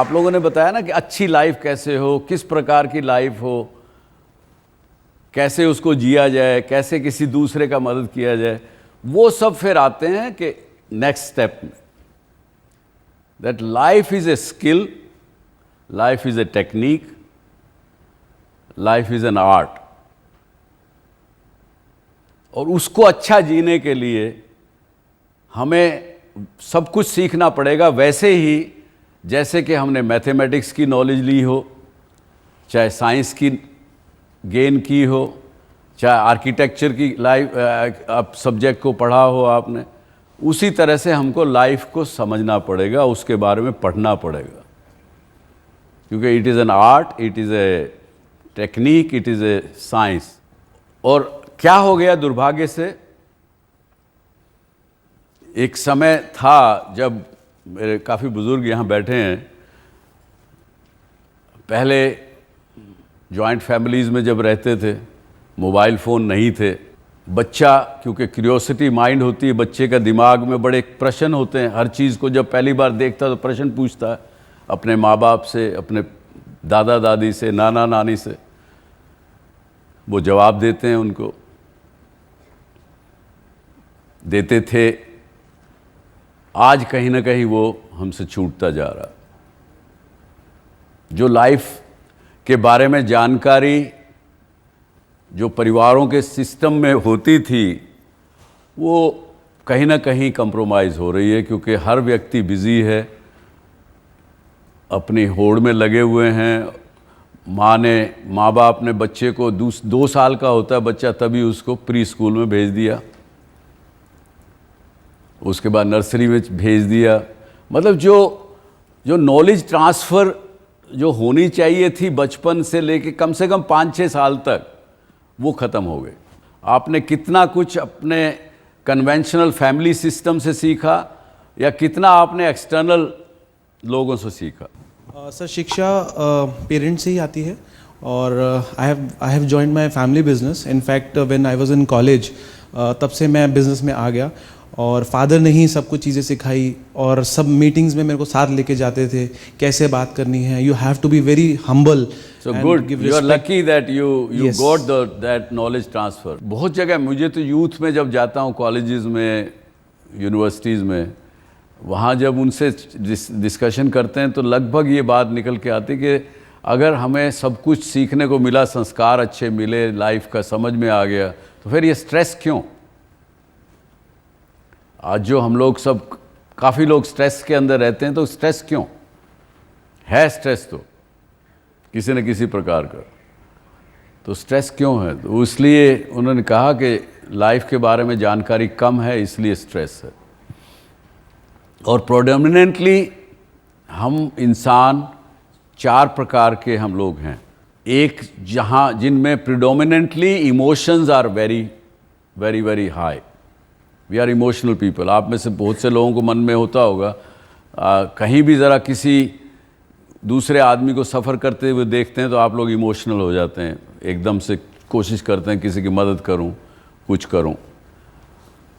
आप लोगों ने बताया ना कि अच्छी लाइफ कैसे हो, किस प्रकार की लाइफ हो, कैसे उसको जिया जाए, कैसे किसी दूसरे का मदद किया जाए, वो सब फिर आते हैं कि नेक्स्ट स्टेप में, that life is a skill, life is a technique, life is an art. और उसको अच्छा जीने के लिए हमें सब कुछ सीखना पड़ेगा, वैसे ही जैसे कि हमने मैथमेटिक्स की नॉलेज ली हो, चाहे साइंस की गेन की हो, चाहे आर्किटेक्चर की लाइफ आप सब्जेक्ट को पढ़ा हो आपने, उसी तरह से हमको लाइफ को समझना पड़ेगा, उसके बारे में पढ़ना पड़ेगा, क्योंकि it is an art, it is a technique, it is a science. और क्या हो गया दुर्भाग्य से, एक समय था जब मेरे काफ़ी बुज़ुर्ग यहाँ बैठे हैं, पहले जॉइंट फैमिलीज़ में जब रहते थे, मोबाइल फ़ोन नहीं थे, बच्चा क्योंकि क्यूरियोसिटी माइंड होती है, बच्चे का दिमाग में बड़े प्रश्न होते हैं, हर चीज़ को जब पहली बार देखता तो प्रश्न पूछता है अपने माँ बाप से, अपने दादा दादी से, नाना नानी से, वो जवाब देते हैं, उनको देते थे। आज कहीं ना कहीं वो हमसे छूटता जा रहा। जो लाइफ के बारे में जानकारी जो परिवारों के सिस्टम में होती थी, वो कहीं ना कहीं कंप्रोमाइज़ हो रही है, क्योंकि हर व्यक्ति बिज़ी है, अपनी होड़ में लगे हुए हैं। माँ बाप ने बच्चे को 2 साल का होता है बच्चा तभी उसको प्री स्कूल में भेज दिया, उसके बाद नर्सरी में भेज दिया। मतलब जो नॉलेज ट्रांसफ़र जो होनी चाहिए थी बचपन से लेके कम से कम 5-6 साल तक, वो ख़त्म हो गए। आपने कितना कुछ अपने कन्वेंशनल फैमिली सिस्टम से सीखा या कितना आपने एक्सटर्नल लोगों से सीखा? सर शिक्षा पेरेंट्स से ही आती है, और I have joined my family business. In fact when I was in college, तब से मैं बिज़नेस में आ गया, और फादर ने ही सब कुछ चीज़ें सिखाई, और सब मीटिंग्स में मेरे को साथ लेके जाते थे, कैसे बात करनी है, you have to be very humble. So good, you are lucky that you Yes. got that knowledge transfer. बहुत जगह मुझे तो यूथ में जब जाता हूँ, कॉलेजेस में, यूनिवर्सिटीज़ में, वहाँ जब उनसे डिस्कशन करते हैं तो लगभग ये बात निकल के आती कि अगर हमें सब कुछ सीखने को मिला, संस्कार अच्छे मिले, लाइफ का समझ में आ गया, तो फिर ये स्ट्रेस क्यों? आज जो हम लोग सब काफ़ी लोग स्ट्रेस के अंदर रहते हैं, तो स्ट्रेस क्यों है? स्ट्रेस तो किसी न किसी प्रकार का, तो स्ट्रेस क्यों है? तो इसलिए उन्होंने कहा कि लाइफ के बारे में जानकारी कम है, इसलिए स्ट्रेस है। और प्रोडोमिनेंटली हम इंसान 4 प्रकार के हम लोग हैं। एक जिनमें predominantly emotions are very very very high, we are emotional people. आप में से बहुत से लोगों को मन में होता होगा, कहीं भी ज़रा किसी दूसरे आदमी को सफ़र करते हुए देखते हैं तो आप लोग इमोशनल हो जाते हैं, एकदम से कोशिश करते हैं किसी की मदद करूं, कुछ करूं।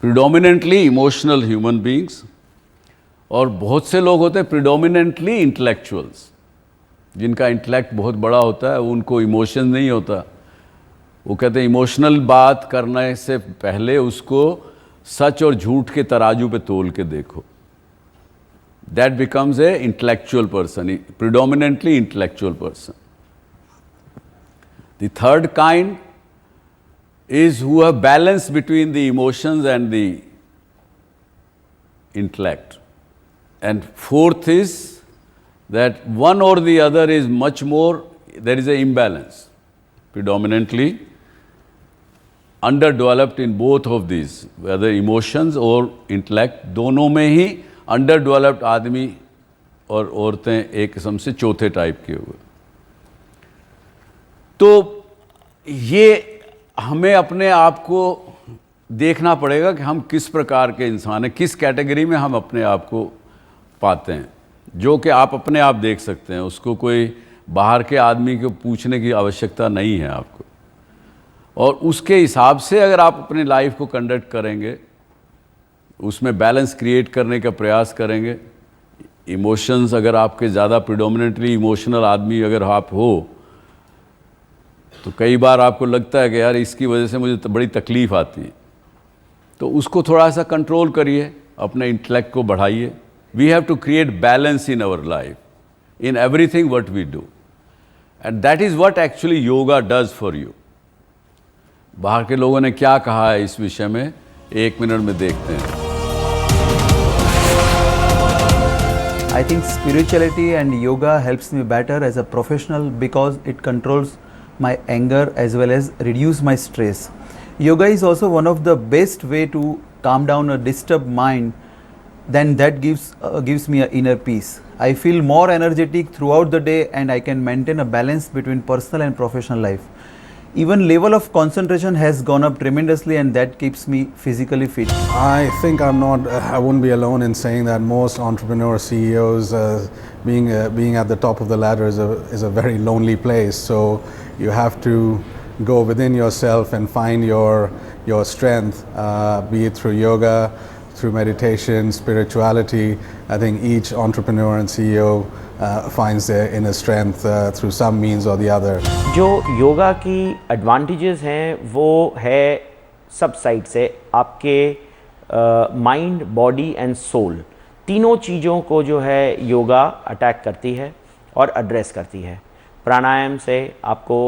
Predominantly emotional human beings. और बहुत से लोग होते हैं प्रिडोमिनेंटली इंटेलेक्चुअल्स, जिनका इंटेलेक्ट बहुत बड़ा होता है, उनको इमोशन नहीं होता। वो कहते हैं इमोशनल बात करने से पहले उसको सच और झूठ के तराजू पे तोल के देखो। That becomes a intellectual person, predominantly intellectual person. The third kind is who have balance between the emotions and the intellect. And fourth is that one or the other is much more, there is an imbalance, predominantly underdeveloped in both of these, whether emotions or intellect, दोनों में ही under developed आदमी और औरतें एक किस्म से चौथे type के हुए। तो ये हमें अपने आप को देखना पड़ेगा कि हम किस प्रकार के इंसान हैं, किस कैटेगरी में हम अपने आप को पाते हैं, जो कि आप अपने आप देख सकते हैं। उसको कोई बाहर के आदमी को पूछने की आवश्यकता नहीं है आपको। और उसके हिसाब से अगर आप अपनी लाइफ को कंडक्ट करेंगे, उसमें बैलेंस क्रिएट करने का प्रयास करेंगे, इमोशंस अगर आपके ज़्यादा प्रिडोमिनेंटली इमोशनल आदमी अगर आप हो तो कई बार आपको लगता है कि यार इसकी वजह से मुझे बड़ी तकलीफ़ आती है, तो उसको थोड़ा सा कंट्रोल करिए, अपने इंटेलेक्ट को बढ़ाइए. We have to create balance in our life, in everything what we do, and that is what actually yoga does for you. बाहर के लोगों ने क्या कहा है इस विषय में, 1 मिनट में देखते हैं. I think spirituality and yoga helps me better as a professional because it controls my anger as well as reduce my stress. Yoga is also one of the best way to calm down a disturbed mind. Then that gives me an inner peace. I feel more energetic throughout the day and I can maintain a balance between personal and professional life. Even level of concentration has gone up tremendously and that keeps me physically fit. I think I wouldn't be alone in saying that most entrepreneur CEOs being at the top of the ladder is a very lonely place. So you have to go within yourself and find your strength, be it through yoga, through meditation, spirituality. I think each entrepreneur and CEO finds their inner strength through some means or the other. जो योगा की advantages हैं वो है सब side से आपके mind, body and soul तीनों चीज़ों को जो है योगा अटैक करती है और एड्रेस करती है. प्राणायाम से आपको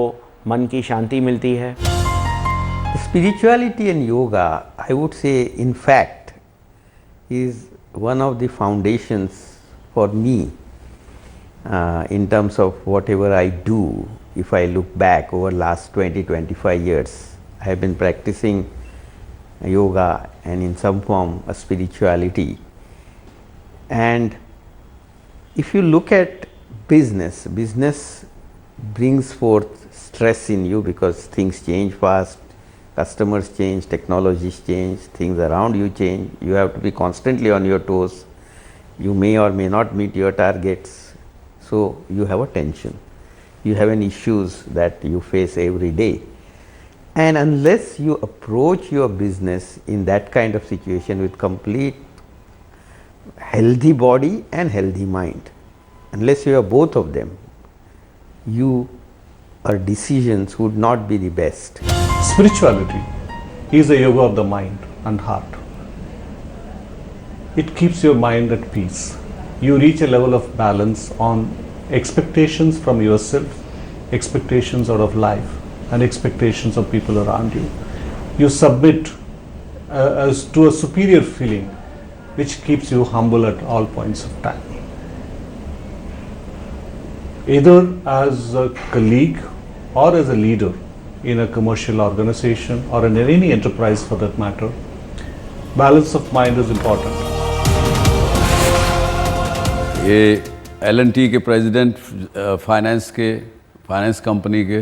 मन की शांति मिलती है. Spirituality and yoga, I would say, in fact, is one of the foundations for me in terms of whatever I do. If I look back over last 20-25 years, I have been practicing yoga and in some form a spirituality. And if you look at business brings forth stress in you because things change fast, customers change, technologies change, things around you change. You have to be constantly on your toes. You may or may not meet your targets. So you have a tension. You have an issues that you face every day. And unless you approach your business in that kind of situation with complete healthy body and healthy mind, unless you have both of them, your decisions would not be the best. Spirituality is a yoga of the mind and heart. It keeps your mind at peace. You reach a level of balance on expectations from yourself, expectations out of life, and expectations of people around you. You submit as to a superior feeling which keeps you humble at all points of time. Either as a colleague or as a leader in a commercial organization or in any enterprise for that matter, balance of mind is important. ये L&T के president finance company के,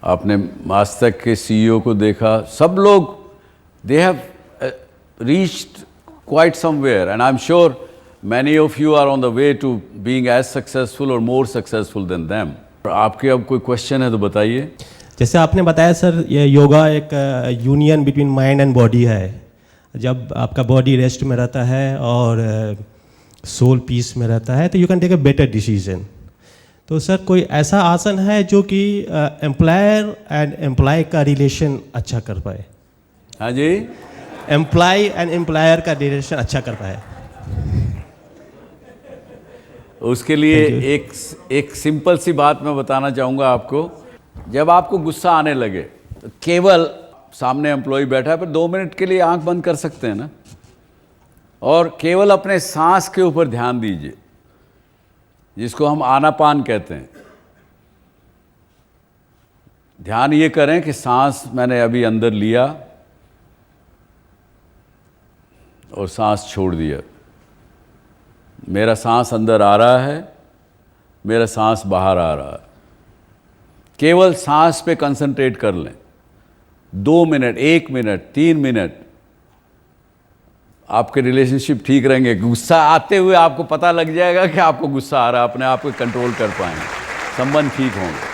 आपने मास्टक के CEO को देखा, सब लोग they have reached quite somewhere and I am sure many of you are on the way to being as successful or more successful than them. आपके अब कोई क्वेश्चन है तो बताइए. जैसे आपने बताया सर, ये योगा एक union between mind and body है. जब आपका बॉडी रेस्ट में रहता है और सोल पीस में रहता है तो you can take a better decision. तो सर कोई ऐसा आसन है जो कि एम्प्लॉयर एंड एम्प्लॉय का रिलेशन अच्छा कर पाए? हाँ जी, एम्प्लॉय एंड एम्प्लॉयर का रिलेशन अच्छा कर पाए. उसके लिए एक सिंपल सी बात मैं बताना चाहूँगा आपको. जब आपको गुस्सा आने लगे तो केवल सामने एम्प्लॉय बैठा है पर 2 मिनट के लिए आंख बंद कर सकते हैं ना, और केवल अपने सांस के ऊपर ध्यान दीजिए, जिसको हम आनापान कहते हैं. ध्यान ये करें कि सांस मैंने अभी अंदर लिया और सांस छोड़ दिया. मेरा सांस अंदर आ रहा है, मेरा सांस बाहर आ रहा है. केवल सांस पे कंसंट्रेट कर लें. 2 मिनट, 1 मिनट, 3 मिनट, आपके रिलेशनशिप ठीक रहेंगे. गुस्सा आते हुए आपको पता लग जाएगा कि आपको गुस्सा आ रहा है, अपने आप को कंट्रोल कर पाएंगे, संबंध ठीक होंगे.